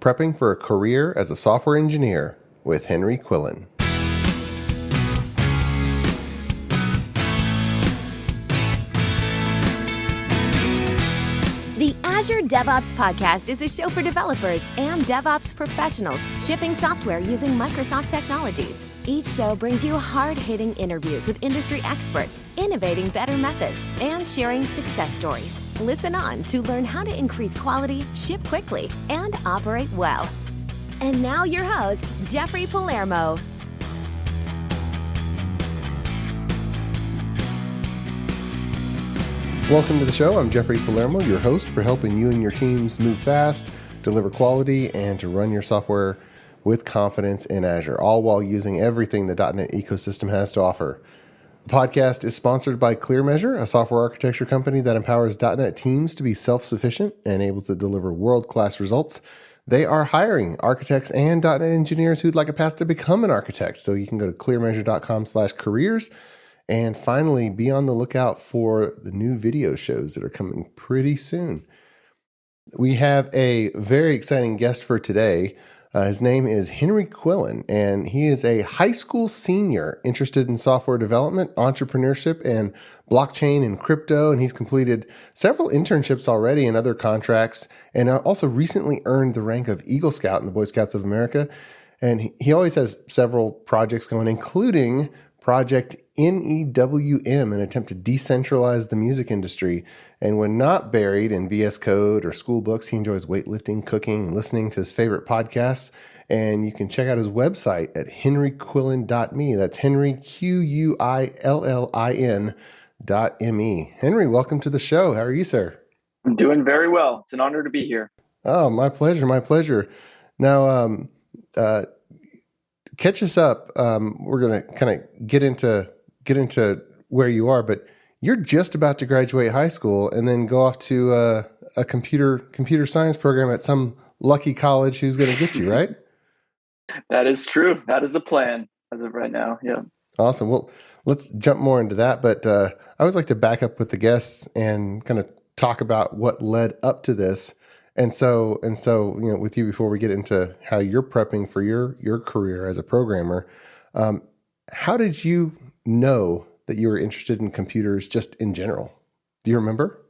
Prepping for a Career as a Software Engineer with Henry Quillin. The Azure DevOps podcast is a show for developers and DevOps professionals shipping software using Microsoft technologies. Each show brings you hard-hitting interviews with industry experts, innovating better methods, and sharing success stories. Listen on to learn how to increase quality, ship quickly, and operate well. And now your host, Jeffrey Palermo. Welcome to the show. I'm Jeffrey Palermo, your host for helping you and your teams move fast, deliver quality, and to run your software with confidence in Azure, all while using everything the .NET ecosystem has to offer. The podcast is sponsored by ClearMeasure, a software architecture company that empowers .NET teams to be self-sufficient and able to deliver world-class results. They are hiring architects and .NET engineers who'd like a path to become an architect. So you can go to clearmeasure.com/careers. And finally, be on the lookout for the new video shows that are coming pretty soon. We have a very exciting guest for today. His name is Henry Quillin, and he is a high school senior interested in software development, entrepreneurship, and blockchain and crypto. And he's completed several internships already and other contracts, and also recently earned the rank of Eagle Scout in the Boy Scouts of America. And he always has several projects going, including projectNEWM, an attempt to decentralize the music industry. And when not buried in VS Code or school books, he enjoys weightlifting, cooking, and listening to his favorite podcasts. And you can check out his website at henryquillin.me. That's Henry, Quillin.me. Henry, welcome to the show. How are you, sir? I'm doing very well. It's an honor to be here. Oh, my pleasure. My pleasure. Now, catch us up. We're going to kind of get into where you are, but you're just about to graduate high school and then go off to a computer science program at some lucky college who's going to get you, right? That is true. That is the plan as of right now. Yeah. Awesome. Well, let's jump more into that. But I always like to back up with the guests and kind of talk about what led up to this. And so, with you, before we get into how you're prepping for your career as a programmer, how did you know that you were interested in computers just in general? Do you remember?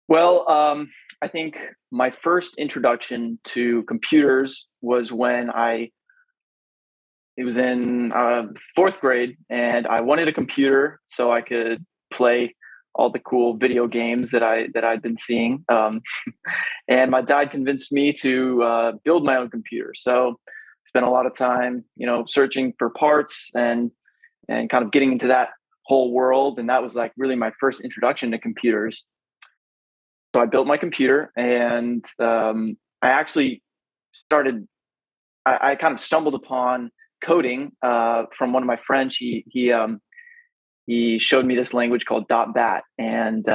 Well, I think my first introduction to computers was when it was in fourth grade, and I wanted a computer so I could play all the cool video games that I'd been seeing. And my dad convinced me to build my own computer. So spent a lot of time, searching for parts and kind of getting into that whole world. And that was like really my first introduction to computers. So I built my computer, and I actually I kind of stumbled upon coding from one of my friends. He showed me this language called .bat, and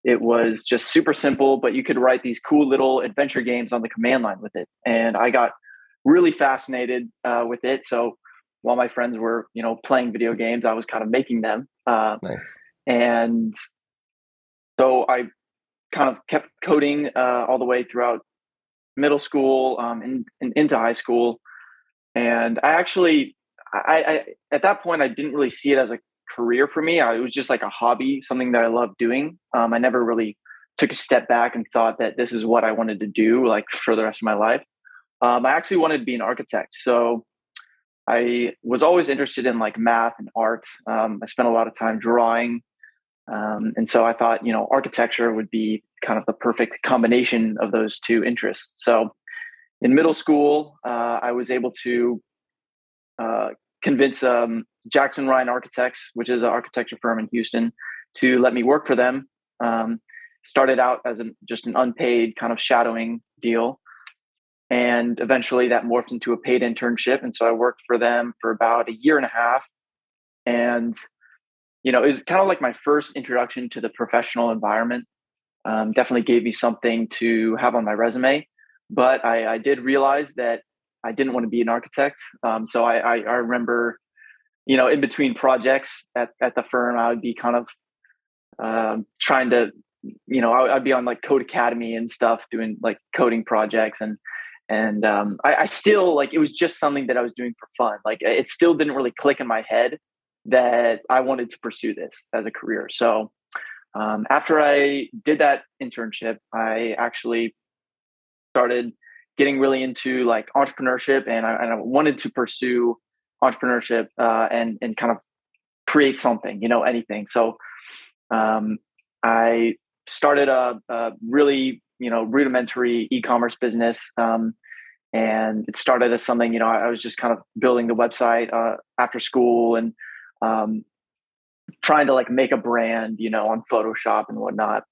it was just super simple, but you could write these cool little adventure games on the command line with it. And I got really fascinated with it. So while my friends were, playing video games, I was kind of making them. Nice. And so I kind of kept coding all the way throughout middle school and into high school. And I at that point, I didn't really see it as a career for me. It was just like a hobby, something that I loved doing. I never really took a step back and thought that this is what I wanted to do like for the rest of my life. I actually wanted to be an architect. So I was always interested in like math and art. I spent a lot of time drawing. And so I thought, architecture would be kind of the perfect combination of those two interests. So in middle school, I was able to convince Jackson Ryan Architects, which is an architecture firm in Houston, to let me work for them. Started out as just an unpaid kind of shadowing deal. And eventually that morphed into a paid internship. And so I worked for them for about a year and a half. And, it was kind of like my first introduction to the professional environment. Definitely gave me something to have on my resume. But I did realize that I didn't want to be an architect. So I remember, in between projects at the firm, I would be kind of trying to, I'd be on like Code Academy and stuff, doing like coding projects. And And I still like, it was just something that I was doing for fun. Like it still didn't really click in my head that I wanted to pursue this as a career. So after I did that internship, I actually started getting really into like entrepreneurship, and I wanted to pursue entrepreneurship and kind of create something, anything. So I started a really, rudimentary e-commerce business. And it started as something, I was just kind of building the website after school and trying to like make a brand, on Photoshop and whatnot.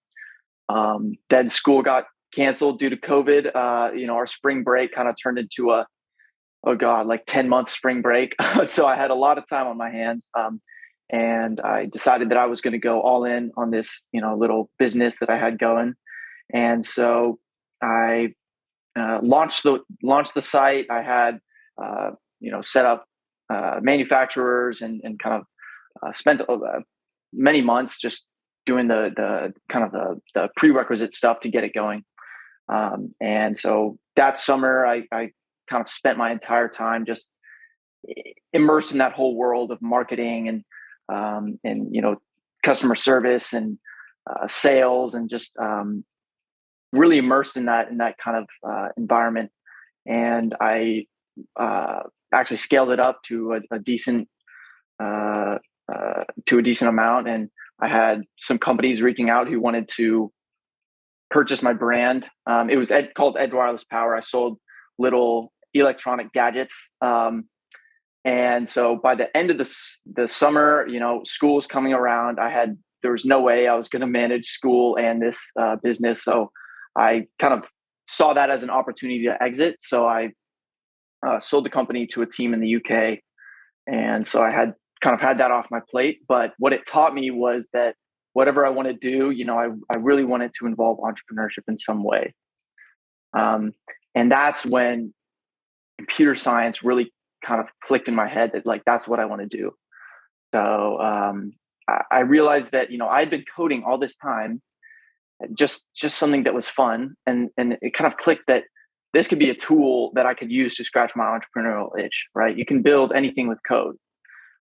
Then school got canceled due to COVID. Our spring break kind of turned into like 10-month spring break. So I had a lot of time on my hands. And I decided that I was going to go all in on this, little business that I had going. And so I launched the site. I had, set up manufacturers and kind of spent many months just doing the kind of the prerequisite stuff to get it going. And so that summer, I kind of spent my entire time just immersed in that whole world of marketing and customer service and sales, and just really immersed in that kind of environment. And I actually scaled it up to a decent amount. And I had some companies reaching out who wanted to purchase my brand. It was called Edge Wireless Power. I sold little electronic gadgets. And so by the end of the summer, school was coming around. There was no way I was going to manage school and this business. So I kind of saw that as an opportunity to exit. So I sold the company to a team in the UK. And so I had that off my plate. But what it taught me was that whatever I want to do, I really wanted to involve entrepreneurship in some way. And that's when computer science really kind of clicked in my head that like, that's what I want to do. So I realized that, I'd been coding all this time, just something that was fun. And it kind of clicked that this could be a tool that I could use to scratch my entrepreneurial itch, right? You can build anything with code.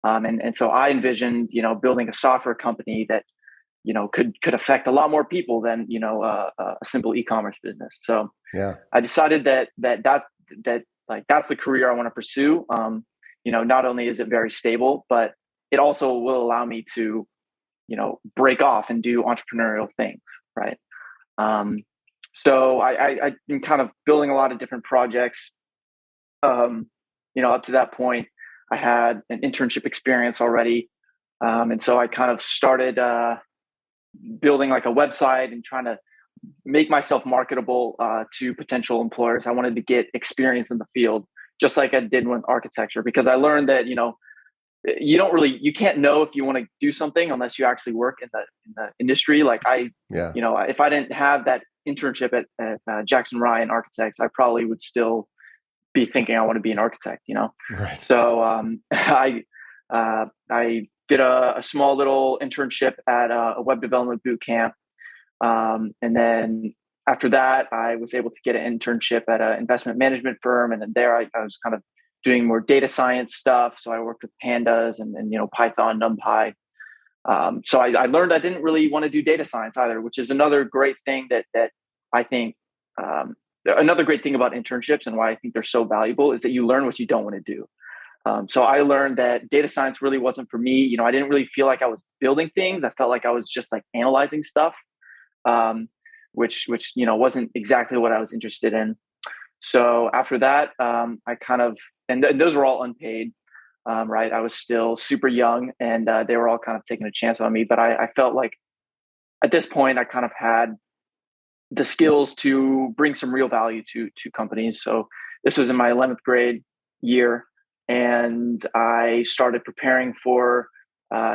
And so I envisioned, building a software company that, could affect a lot more people than, a simple e-commerce business. So yeah, I decided that like, that's the career I want to pursue. Not only is it very stable, but it also will allow me to, break off and do entrepreneurial things. Right. So I've been kind of building a lot of different projects. Up to that point, I had an internship experience already. And so I kind of started building like a website and trying to make myself marketable to potential employers. I wanted to get experience in the field, just like I did with architecture, because I learned that, you can't know if you want to do something unless you actually work in the industry. Like if I didn't have that internship at Jackson Ryan Architects, I probably would still be thinking I want to be an architect, Right. So I did a small little internship at a web development boot camp. And then after that, I was able to get an internship at an investment management firm. And then there I was kind of doing more data science stuff. So I worked with pandas and Python, NumPy. So I learned I didn't really want to do data science either, which is another great thing that I think, another great thing about internships and why I think they're so valuable is that you learn what you don't want to do. So I learned that data science really wasn't for me. I didn't really feel like I was building things. I felt like I was just like analyzing stuff, which wasn't exactly what I was interested in. So after that, I kind of, and those were all unpaid, right? I was still super young, and they were all kind of taking a chance on me. But I felt like at this point, I kind of had the skills to bring some real value to companies. So this was in my 11th grade year, and I started preparing for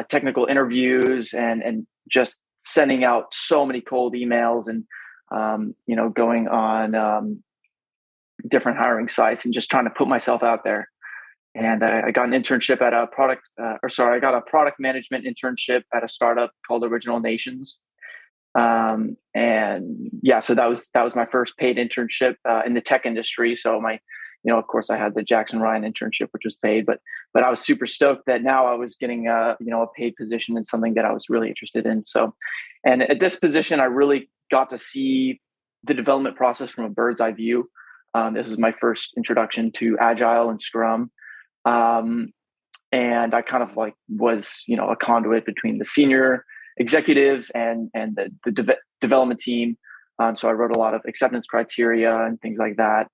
technical interviews and just sending out so many cold emails and going on different hiring sites and just trying to put myself out there. And I got an internship at I got a product management internship at a startup called Original Nations. And yeah, so that was my first paid internship in the tech industry. So of course, I had the Jackson Ryan internship, which was paid, but I was super stoked that now I was getting a paid position in something that I was really interested in. So, and at this position, I really got to see the development process from a bird's eye view. This was my first introduction to Agile and Scrum. And I kind of was, a conduit between the senior executives and the development team. So I wrote a lot of acceptance criteria and things like that.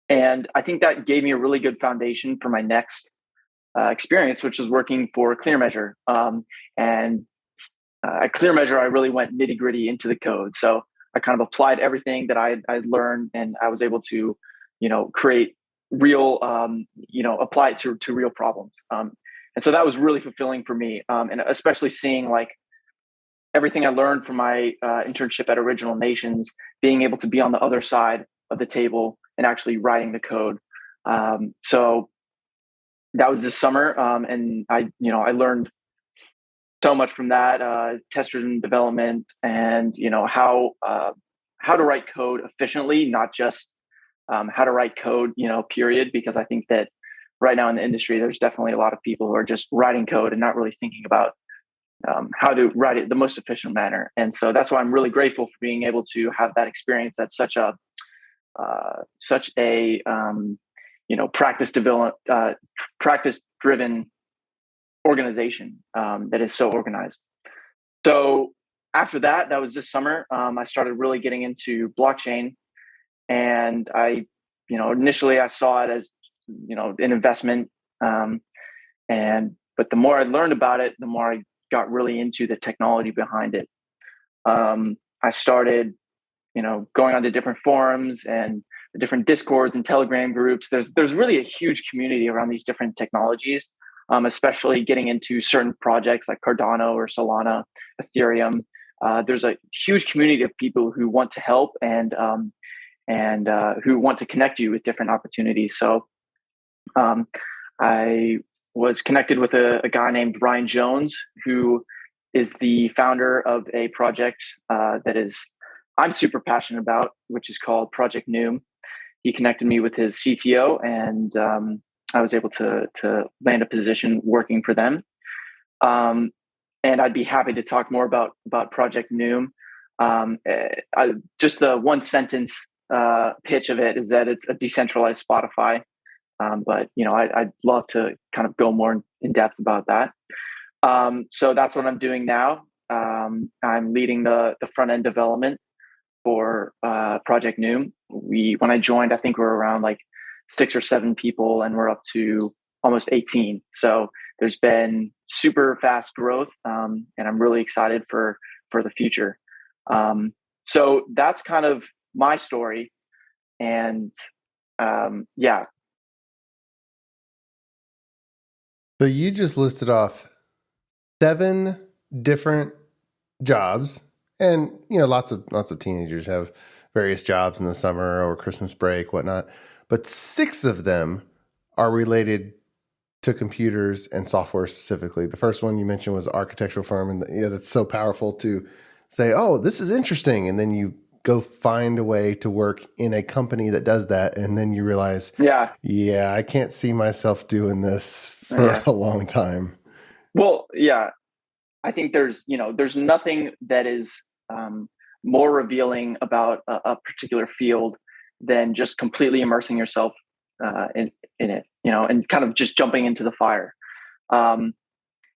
And I think that gave me a really good foundation for my next experience, which was working for ClearMeasure. And at ClearMeasure, I really went nitty gritty into the code. So I kind of applied everything that I learned, and I was able to, create real, apply it to real problems. And so that was really fulfilling for me. And especially seeing everything I learned from my internship at Original Nations, being able to be on the other side of the table and actually writing the code. So that was this summer. And I learned so much from that, test-driven development, and how to write code efficiently, not just how to write code, period. Because I think that right now in the industry, there's definitely a lot of people who are just writing code and not really thinking about how to write it the most efficient manner. And so that's why I'm really grateful for being able to have that experience at such a practice-driven organization that is so organized. So after that was this summer. I started really getting into blockchain, and I, initially I saw it as, an investment. But the more I learned about it, the more I got really into the technology behind it. I started, going onto different forums and the different Discords and Telegram groups. There's really a huge community around these different technologies. Especially getting into certain projects like Cardano or Solana, Ethereum. There's a huge community of people who want to help and who want to connect you with different opportunities. So I was connected with a guy named Ryan Jones, who is the founder of a project that I'm super passionate about, which is called projectNEWM. He connected me with his CTO, and I was able to land a position working for them. And I'd be happy to talk more about projectNEWM. Just the one sentence pitch of it is that it's a decentralized Spotify. But I'd love to kind of go more in depth about that. So that's what I'm doing now. I'm leading the front end development for projectNEWM. When I joined, I think we were around 6 or 7 people, and we're up to almost 18. So there's been super fast growth, and I'm really excited for the future. So that's kind of my story. And yeah. So you just listed off 7 different jobs, and lots of teenagers have various jobs in the summer or Christmas break, whatnot. But 6 of them are related to computers and software specifically. The first one you mentioned was architectural firm, and that's so powerful to say, "Oh, this is interesting," and then you go find a way to work in a company that does that, and then you realize, yeah, I can't see myself doing this for a long time. Well, yeah, I think there's nothing that is more revealing about a particular field than just completely immersing yourself in it, and kind of just jumping into the fire.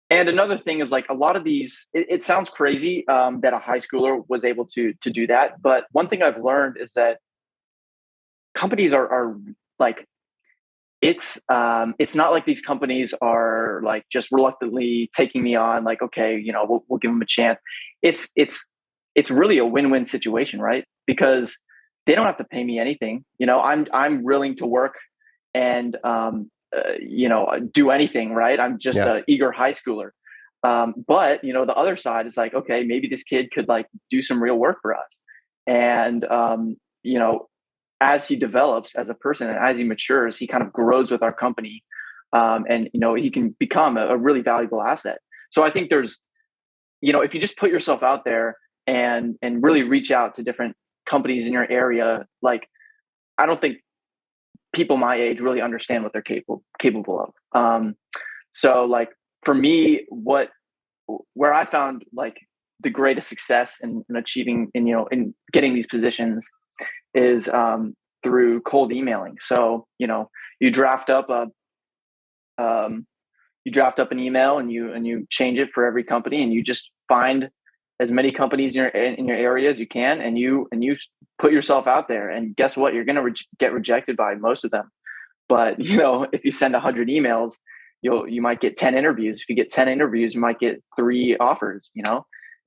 And another thing is a lot of these, it sounds crazy that a high schooler was able to do that. But one thing I've learned is that companies are it's not like these companies are just reluctantly taking me on, okay, we'll give them a chance. It's really a win-win situation, right? Because they don't have to pay me anything. I'm willing to work and do anything, right? I'm just an eager high schooler. But the other side is okay, maybe this kid could do some real work for us. And as he develops as a person and as he matures, he kind of grows with our company. And he can become a really valuable asset. So I think there's, if you just put yourself out there and really reach out to different companies in your area. Like, I don't think people my age really understand what they're capable of. So like for me, where I found like the greatest success in achieving in getting these positions is through cold emailing. So you draft up an email and you change it for every company, and you just find as many companies in your area as you can, and you put yourself out there. And guess what? You're going to get rejected by most of them. But if you send 100 emails, you might get 10 interviews. If you get 10 interviews, you might get 3 offers.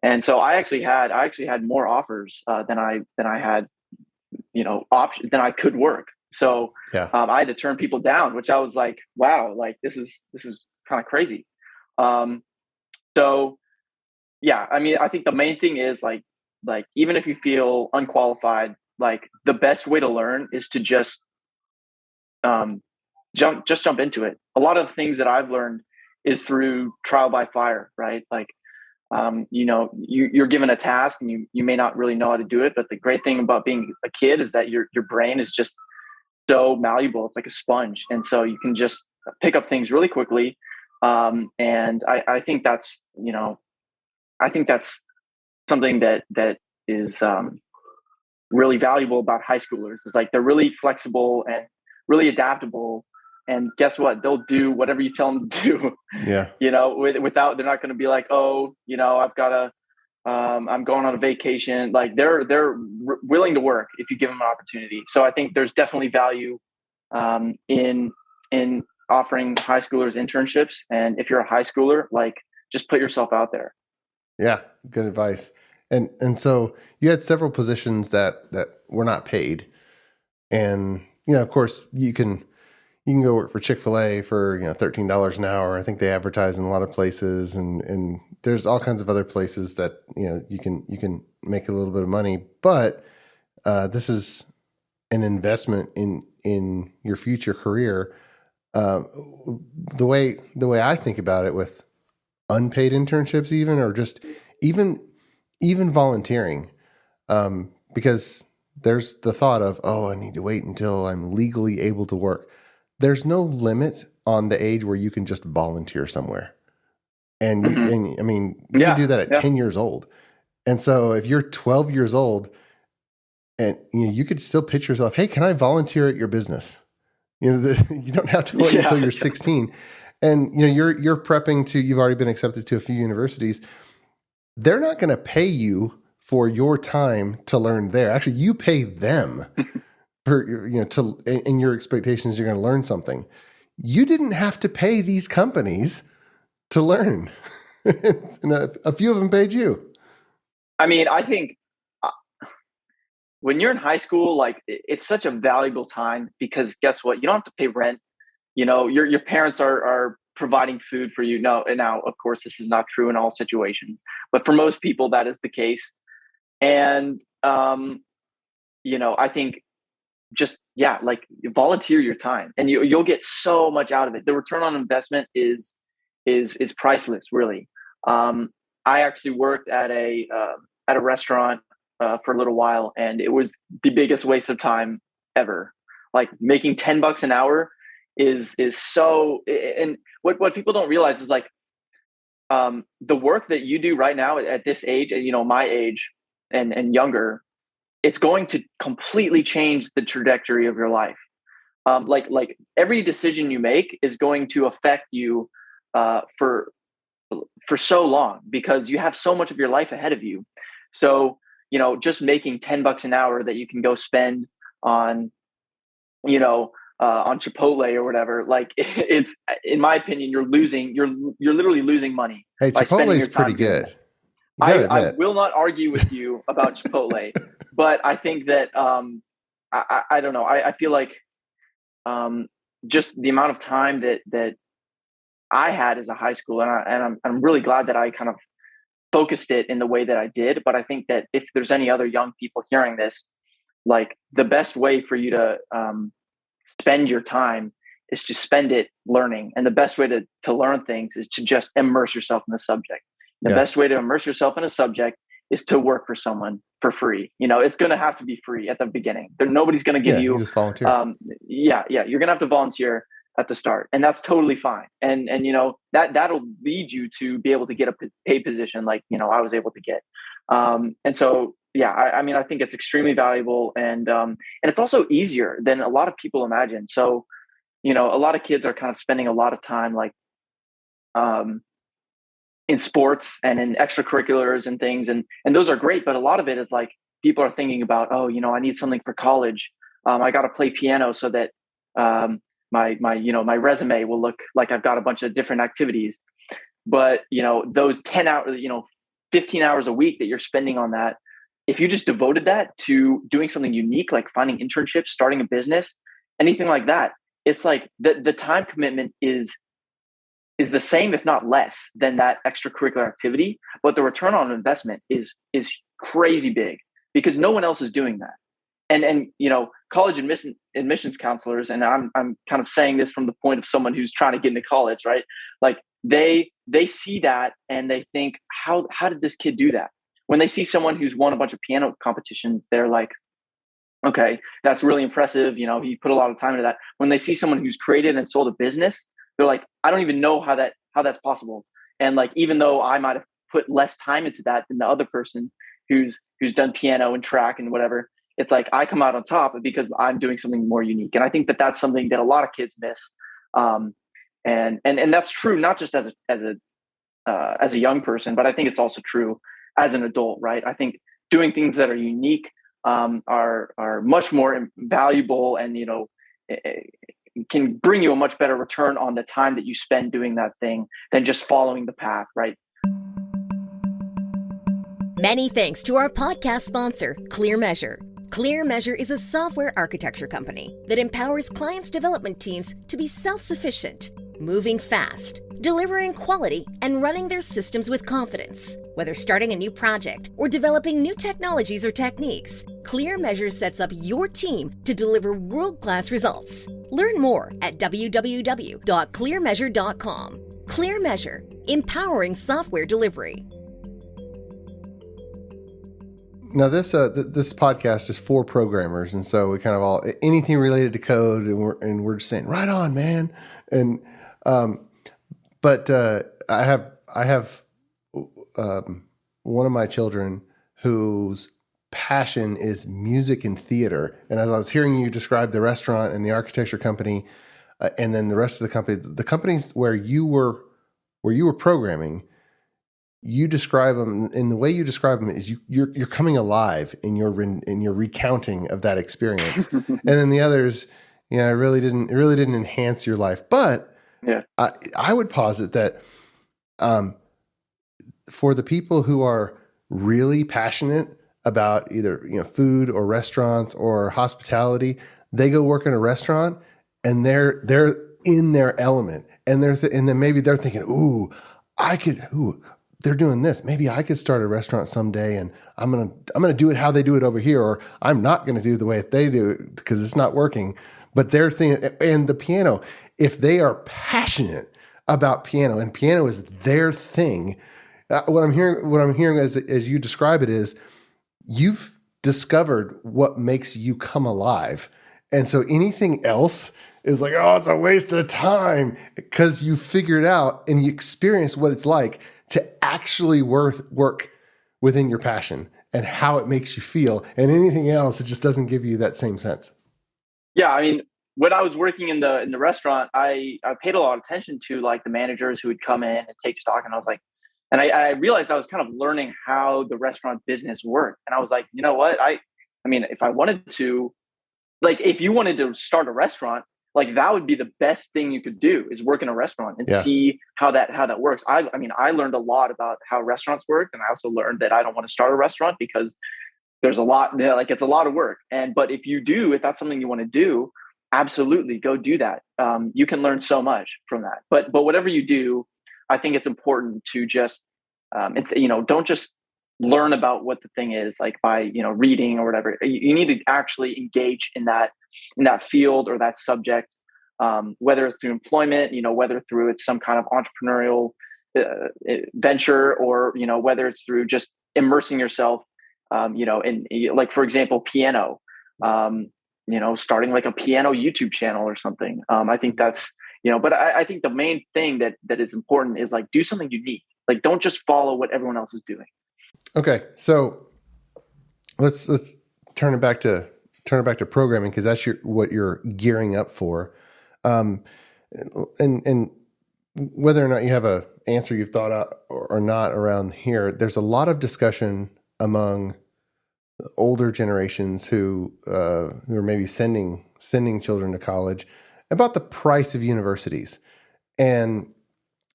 And so I actually had more offers than I had options than I could work. So Yeah. I had to turn people down, which I was like, wow, like this is kind of crazy. So yeah, I mean, I think the main thing is like even if you feel unqualified, like the best way to learn is to just jump into it. A lot of the things that I've learned is through trial by fire, right? Like, you're given a task and you may not really know how to do it. But the great thing about being a kid is that your brain is just so malleable. It's like a sponge. And so you can just pick up things really quickly. And I think that's, something that is really valuable about high schoolers. Is like they're really flexible and really adaptable. And guess what? They'll do whatever you tell them to do. Yeah. Without, they're not going to be like, oh, I've got I'm going on a vacation. Like they're willing to work if you give them an opportunity. So I think there's definitely value in offering high schoolers internships. And if you're a high schooler, like just put yourself out there. Yeah. Good advice. And so you had several positions that were not paid, and of course you can go work for Chick-fil-A for $13 an hour. I think they advertise in a lot of places, and there's all kinds of other places that you can make a little bit of money. But this is an investment in your future career. The way I think about it with unpaid internships, or just even volunteering, because there's the thought of, oh, I need to wait until I'm legally able to work. There's no limit on the age where you can just volunteer somewhere. And, and I mean, you can do that at 10 years old. And so if you're 12 years old and you could still pitch yourself, hey, can I volunteer at your business? You don't have to wait until you're 16. And, you're prepping you've already been accepted to a few universities. They're not going to pay you for your time to learn there. Actually, you pay them for, and your expectations you're going to learn something. You didn't have to pay these companies to learn. And a few of them paid you. I mean, I think when you're in high school, like it's such a valuable time, because guess what? You don't have to pay rent. Your parents are providing food for you. Now, of course, this is not true in all situations, but for most people, that is the case. And, I think just, like volunteer your time, and you'll get so much out of it. The return on investment is priceless, really. I actually worked at a restaurant for a little while, and it was the biggest waste of time ever. Like making $10 an hour is so, and what people don't realize is like, the work that you do right now at this age, my age and younger, it's going to completely change the trajectory of your life. Like every decision you make is going to affect you for so long, because you have so much of your life ahead of you. So, just making $10 an hour that you can go spend on, on Chipotle or whatever, like it's, in my opinion, you're literally losing money. Hey, Chipotle is pretty good. I will not argue with you about Chipotle, but I think that, I don't know. I feel like, just the amount of time that I had as a high schooler, and I'm really glad that I kind of focused it in the way that I did. But I think that if there's any other young people hearing this, like the best way for you to spend your time is to spend it learning. And the best way to learn things is to just immerse yourself in the subject. The best way to immerse yourself in a subject is to work for someone for free. It's going to have to be free at the beginning. Nobody's going to give you you just volunteer. You're going to have to volunteer at the start, and that's totally fine. And that'll lead you to be able to get a paid position like I was able to get. And so I think it's extremely valuable, and it's also easier than a lot of people imagine. So a lot of kids are kind of spending a lot of time like in sports and in extracurriculars and things, and those are great, but a lot of it is like people are thinking about, I need something for college. I got to play piano so that my resume will look like I've got a bunch of different activities. But those 10 hours, 15 hours a week that you're spending on that, if you just devoted that to doing something unique, like finding internships, starting a business, anything like that, it's like the time commitment is the same, if not less, than that extracurricular activity. But the return on investment is crazy big because no one else is doing that. And college admissions counselors, and I'm kind of saying this from the point of someone who's trying to get into college, right? Like they see that and they think, how did this kid do that? When they see someone who's won a bunch of piano competitions, they're like, okay, that's really impressive. He put a lot of time into that. When they see someone who's created and sold a business, they're like, I don't even know how that's possible. And like, even though I might have put less time into that than the other person who's done piano and track and whatever, it's like I come out on top because I'm doing something more unique. And I think that that's something that a lot of kids miss. And that's true, not just as a young person, but I think it's also true as an adult, right? I think doing things that are unique are much more valuable, and can bring you a much better return on the time that you spend doing that thing than just following the path, right? Many thanks to our podcast sponsor, ClearMeasure. ClearMeasure is a software architecture company that empowers clients' development teams to be self-sufficient, moving fast, delivering quality, and running their systems with confidence. Whether starting a new project or developing new technologies or techniques, ClearMeasure sets up your team to deliver world-class results. Learn more at www.clearmeasure.com. ClearMeasure, empowering software delivery. Now, this podcast is for programmers, and so we kind of all anything related to code, and we're just saying, right on, man. And but I have one of my children whose passion is music and theater. And as I was hearing you describe the restaurant and the architecture company, and then the rest of the companies where you were programming, you describe them, and the way you describe them is you're coming alive in your recounting of that experience. And then the others, it really didn't enhance your life. But yeah, I would posit that for the people who are really passionate about either food or restaurants or hospitality, they go work in a restaurant and they're in their element, and and then maybe they're thinking, they're doing this. Maybe I could start a restaurant someday, and I'm gonna do it how they do it over here, or I'm not gonna do it the way they do it because it's not working. But they're thinking, and the piano, if they are passionate about piano and piano is their thing, what I'm hearing as you describe it is you've discovered what makes you come alive, and so anything else is like, it's a waste of time, because you figured out and you experience what it's like to actually work within your passion and how it makes you feel. And anything else, it just doesn't give you that same sense. Yeah, I mean, when I was working in the restaurant, I paid a lot of attention to like the managers who would come in and take stock, and I was like, and I realized I was kind of learning how the restaurant business worked, and I was like, you know what, I mean, if I wanted to, like, if you wanted to start a restaurant, like that would be the best thing you could do, is work in a restaurant and see how that works. I mean, I learned a lot about how restaurants work, and I also learned that I don't want to start a restaurant because there's a lot, like it's a lot of work. But if that's something you want to do, absolutely go do that. You can learn so much from that. But whatever you do, I think it's important to just don't just learn about what the thing is, like by reading or whatever. You need to actually engage in that field or that subject, whether it's through employment, whether through it's some kind of entrepreneurial venture, or whether it's through just immersing yourself, in like, for example, piano, starting like a piano YouTube channel or something. I think that's, but I think the main thing that is important is like, do something unique. Like, don't just follow what everyone else is doing. Okay. So let's turn it back to programming, because that's what you're gearing up for. And whether or not you have a answer you've thought out or not around here, there's a lot of discussion among older generations who are maybe sending children to college about the price of universities, and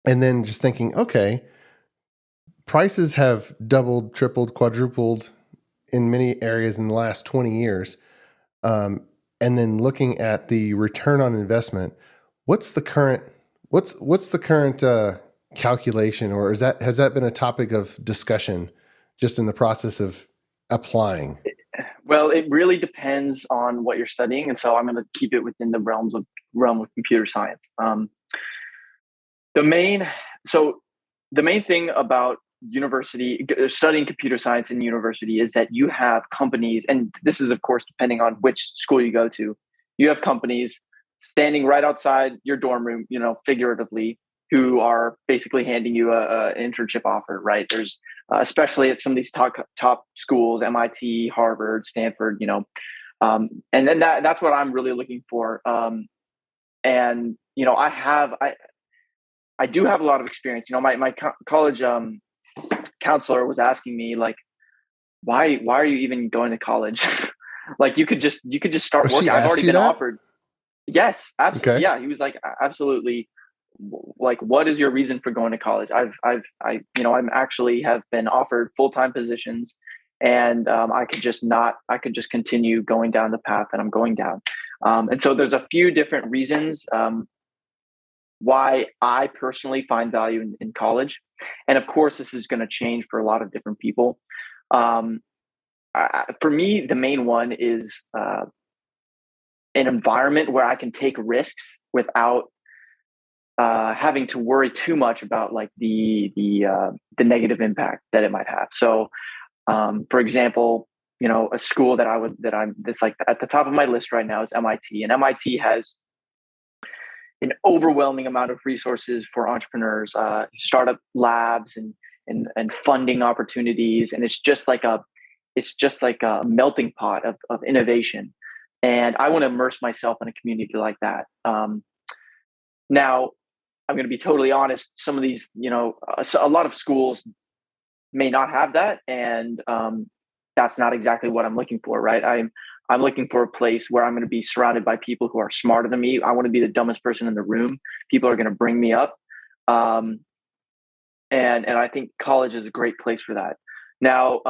then just thinking, okay, prices have doubled, tripled, quadrupled in many areas in the last 20 years. And then looking at the return on investment, what's the current calculation, or has that been a topic of discussion just in the process of applying? Well, it really depends on what you're studying, and so I'm going to keep it within the realm of computer science. The main thing about studying computer science in university is that you have companies, and this is of course depending on which school you go to. You have companies standing right outside your dorm room, figuratively, who are basically handing you an internship offer, right? There's especially at some of these top schools, MIT, Harvard, Stanford, and then that's what I'm really looking for. And I do have a lot of experience. My college counselor was asking me, like, why are you even going to college? Like, you could just start working. I've already been offered. Yes, absolutely. Okay. Yeah, he was like, absolutely. Like, what is your reason for going to college? I'm actually have been offered full-time positions, and I could just continue going down the path that I'm going down. And so there's a few different reasons why I personally find value in college. And of course, this is going to change for a lot of different people. For me, the main one is an environment where I can take risks without having to worry too much about like the negative impact that it might have. So, for example, a school that's like at the top of my list right now is MIT, and MIT has an overwhelming amount of resources for entrepreneurs, startup labs and funding opportunities, and it's just like a melting pot of innovation. And I want to immerse myself in a community like that. Now, I'm going to be totally honest. Some of these, a lot of schools may not have that, and that's not exactly what I'm looking for, right? I'm looking for a place where I'm going to be surrounded by people who are smarter than me. I want to be the dumbest person in the room. People are going to bring me up, and I think college is a great place for that. Now,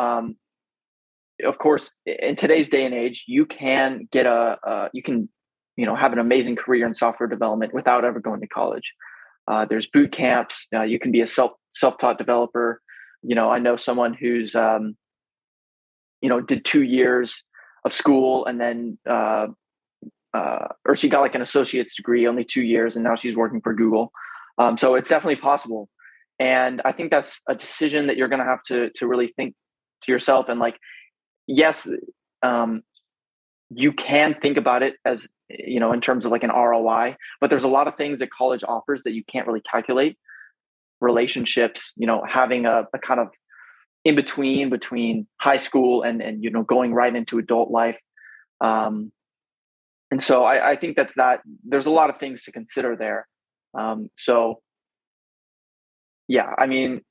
of course, in today's day and age, you can get have an amazing career in software development without ever going to college. There's boot camps. You can be a self-taught developer. I know someone who's did 2 years of school, and then or she got like an associate's degree, only 2 years, and now she's working for Google. So it's definitely possible. And I think that's a decision that you're going to have to really think to yourself. And like, yes, you can think about it as, in terms of like an ROI, but there's a lot of things that college offers that you can't really calculate. Relationships, having a kind of in between high school and going right into adult life. And so I think that there's a lot of things to consider there. So yeah, I mean,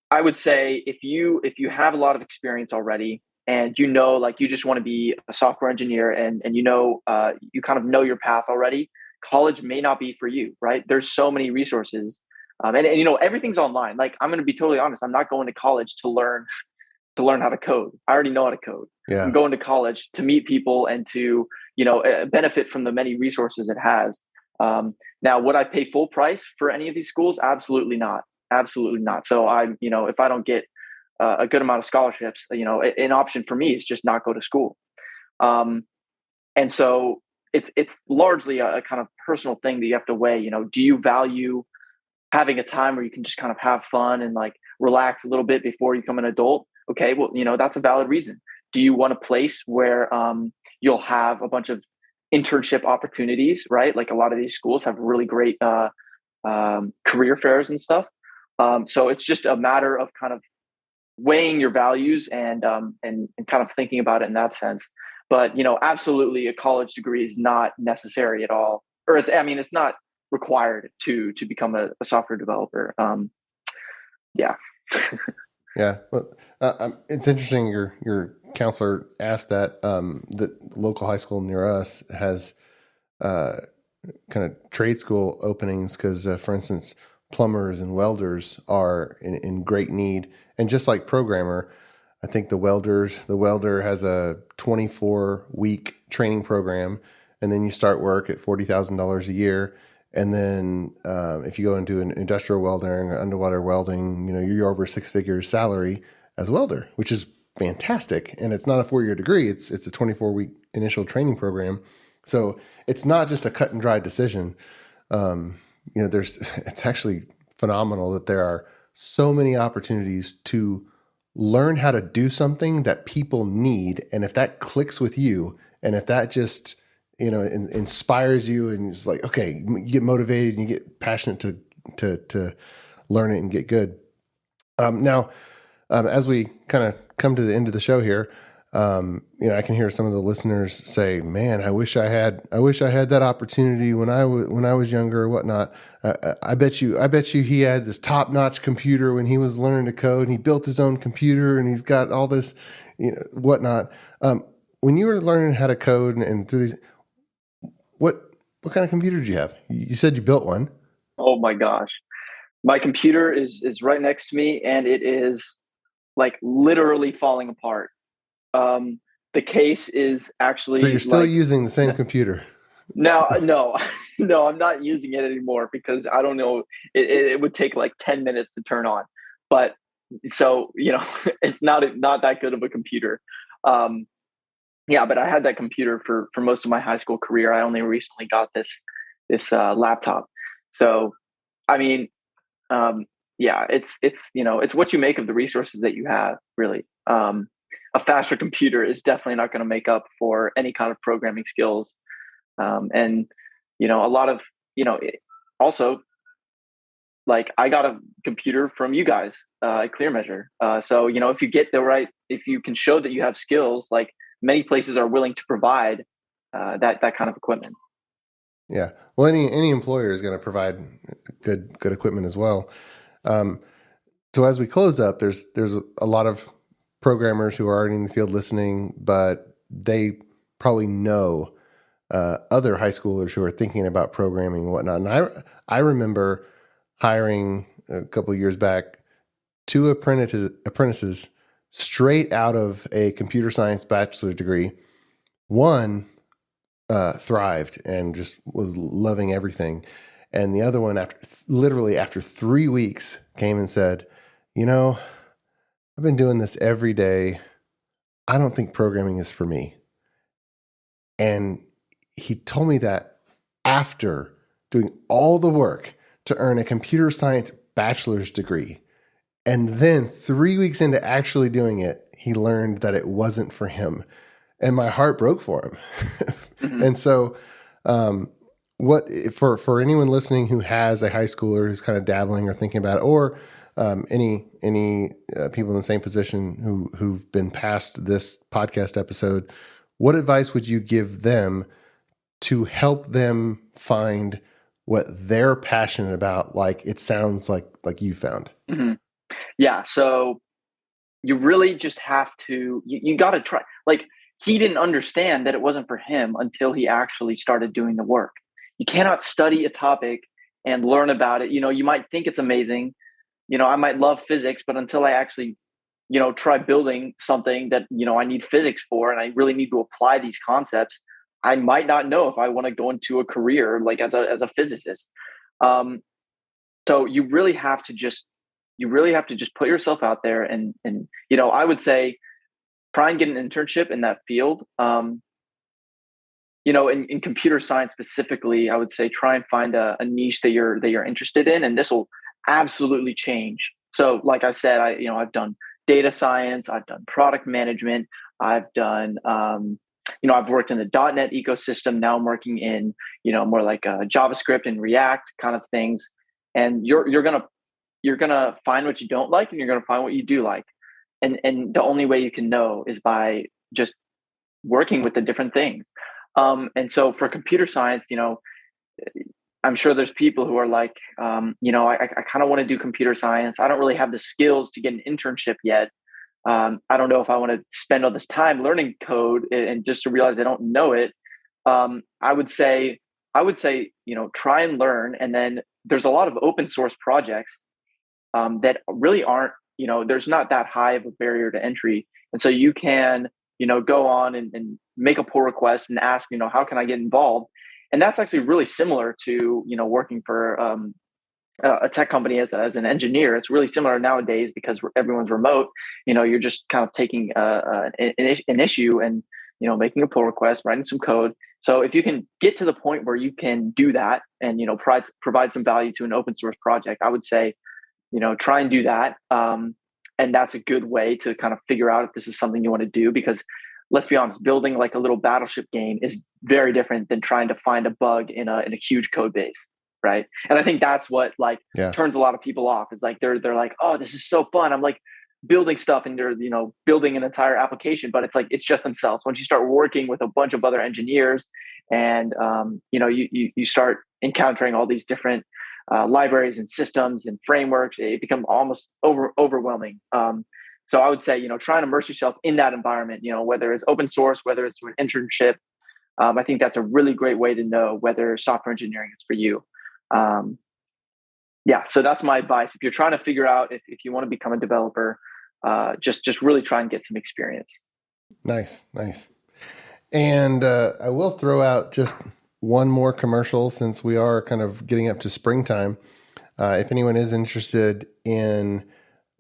I would say if you have a lot of experience already, and like you just want to be a software engineer, and you kind of know your path already, college may not be for you, right? There's so many resources. And everything's online. Like, I'm going to be totally honest. I'm not going to college to learn how to code. I already know how to code. Yeah. I'm going to college to meet people and to, benefit from the many resources it has. Now, would I pay full price for any of these schools? Absolutely not. Absolutely not. So if I don't get a good amount of scholarships, an option for me is just not go to school. And so it's largely a kind of personal thing that you have to weigh. Do you value having a time where you can just kind of have fun and like relax a little bit before you become an adult? Okay, well, that's a valid reason. Do you want a place where you'll have a bunch of internship opportunities, right? Like a lot of these schools have really great career fairs and stuff. So it's just a matter of kind of weighing your values and kind of thinking about it in that sense. But absolutely, a college degree is not necessary at all, or it's not required to become a software developer. Yeah. Yeah, well, it's interesting. Your counselor asked that. The local high school near us has kind of trade school openings because, for instance, plumbers and welders are in great need. And just like programmer, I think the welder has a 24-week training program, and then you start work at $40,000 a year. And then if you go into an industrial welding or underwater welding, you're over 6 figures salary as a welder, which is fantastic. And it's not a 4-year degree. It's a 24-week initial training program. So it's not just a cut and dry decision. It's actually phenomenal that there are so many opportunities to learn how to do something that people need. And if that clicks with you, and if that just inspires you, and it's like, okay, you get motivated and you get passionate to learn it and get good. Now, as we kind of come to the end of the show here, I can hear some of the listeners say, "Man, I wish I had that opportunity when I was younger or whatnot." I bet you he had this top-notch computer when he was learning to code, and he built his own computer, and he's got all this, whatnot. When you were learning how to code and through these, what kind of computer did you have? You said you built one. Oh my gosh, my computer is right next to me, and it is like literally falling apart. The case is actually. So you're still using the same computer? No, I'm not using it anymore because I don't know. It would take like 10 minutes to turn on, but so it's not that good of a computer. Yeah, but I had that computer for most of my high school career. I only recently got this laptop. So, I mean, yeah, it's what you make of the resources that you have, really. A faster computer is definitely not going to make up for any kind of programming skills. And, a lot of, also, like, I got a computer from you guys at ClearMeasure. So, if you can show that you have skills, like many places are willing to provide that kind of equipment. Yeah. Well, any employer is going to provide good equipment as well. So as we close up, there's a lot of programmers who are already in the field listening, but they probably know other high schoolers who are thinking about programming and whatnot. And I remember hiring a couple of years back 2 apprentices straight out of a computer science bachelor's degree. One thrived and just was loving everything. And the other one, after 3 weeks, came and said, I've been doing this every day. I don't think programming is for me. And he told me that after doing all the work to earn a computer science bachelor's degree. And then 3 weeks into actually doing it, he learned that it wasn't for him. And my heart broke for him. Mm-hmm. And so, what for anyone listening who has a high schooler who's kind of dabbling or thinking about it, or any people in the same position who've been past this podcast episode, what advice would you give them to help them find what they're passionate about? Like it sounds like you found. Mm-hmm. Yeah. So you really just have to, you got to try. Like, he didn't understand that it wasn't for him until he actually started doing the work. You cannot study a topic and learn about it. You might think it's amazing. I might love physics, but until I actually, try building something that, I need physics for, and I really need to apply these concepts, I might not know if I want to go into a career like as a physicist. So you really have to just put yourself out there and I would say try and get an internship in that field. In computer science specifically, I would say try and find a niche that you're interested in, and this will absolutely change. So like I said, I've done data science. I've done product management. I've done, I've worked in the .NET ecosystem. Now I'm working in, more like JavaScript and React kind of things. And you're gonna find what you don't like, and you're gonna find what you do like. And the only way you can know is by just working with the different things. And so for computer science, I'm sure there's people who are like, I kind of want to do computer science. I don't really have the skills to get an internship yet. I don't know if I want to spend all this time learning code and just to realize I don't know it. I would say, try and learn. And then there's a lot of open source projects that really aren't, there's not that high of a barrier to entry. And so you can, go on and make a pull request and ask, how can I get involved? And that's actually really similar to, working for a tech company as an engineer. It's really similar nowadays because everyone's remote. You're just kind of taking an issue and, making a pull request, writing some code. So if you can get to the point where you can do that and, provide some value to an open source project, I would say, try and do that. And that's a good way to kind of figure out if this is something you want to do, because let's be honest, building like a little battleship game is very different than trying to find a bug in a huge code base. Right. And I think that's what turns a lot of people off. Is like, they're like, oh, this is so fun. I'm like building stuff and they're, building an entire application, but it's like, it's just themselves. Once you start working with a bunch of other engineers and, you start encountering all these different libraries and systems and frameworks, it becomes almost overwhelming. So I would say, try and immerse yourself in that environment, whether it's open source, whether it's an internship. I think that's a really great way to know whether software engineering is for you. So that's my advice. If you're trying to figure out if you want to become a developer, just really try and get some experience. Nice. And I will throw out just one more commercial since we are kind of getting up to springtime. If anyone is interested in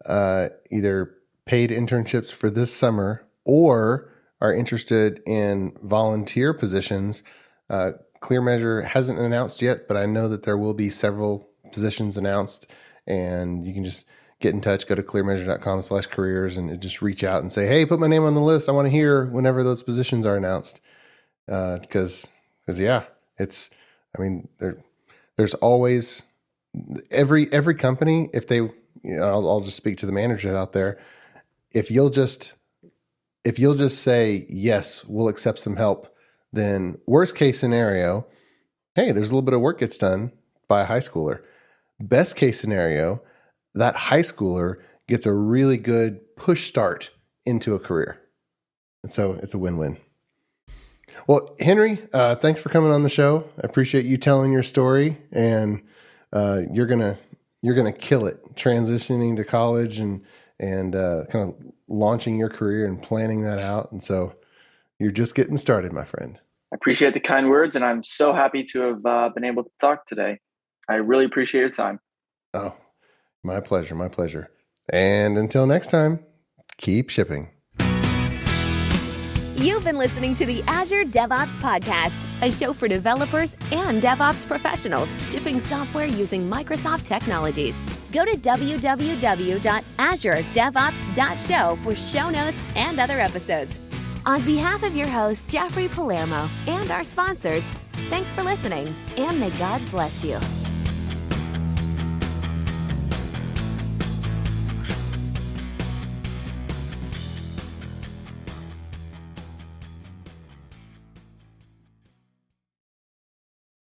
either paid internships for this summer or are interested in volunteer positions, ClearMeasure hasn't announced yet, but I know that there will be several positions announced, and you can just get in touch, go to clearmeasure.com/careers and just reach out and say, hey, put my name on the list. I want to hear whenever those positions are announced. Because there's always every company, if they, I'll just speak to the manager out there. If you'll just say, yes, we'll accept some help, then worst case scenario, hey, there's a little bit of work gets done by a high schooler. Best case scenario, that high schooler gets a really good push start into a career. And so it's a win-win. Well, Henry, thanks for coming on the show. I appreciate you telling your story, and you're gonna kill it transitioning to college and kind of launching your career and planning that out. And so you're just getting started, my friend. I appreciate the kind words, and I'm so happy to have been able to talk today. I really appreciate your time. Oh, my pleasure. And until next time, keep shipping. You've been listening to the Azure DevOps Podcast, a show for developers and DevOps professionals shipping software using Microsoft technologies. Go to www.azuredevops.show for show notes and other episodes. On behalf of your host, Jeffrey Palermo, and our sponsors, thanks for listening, and may God bless you.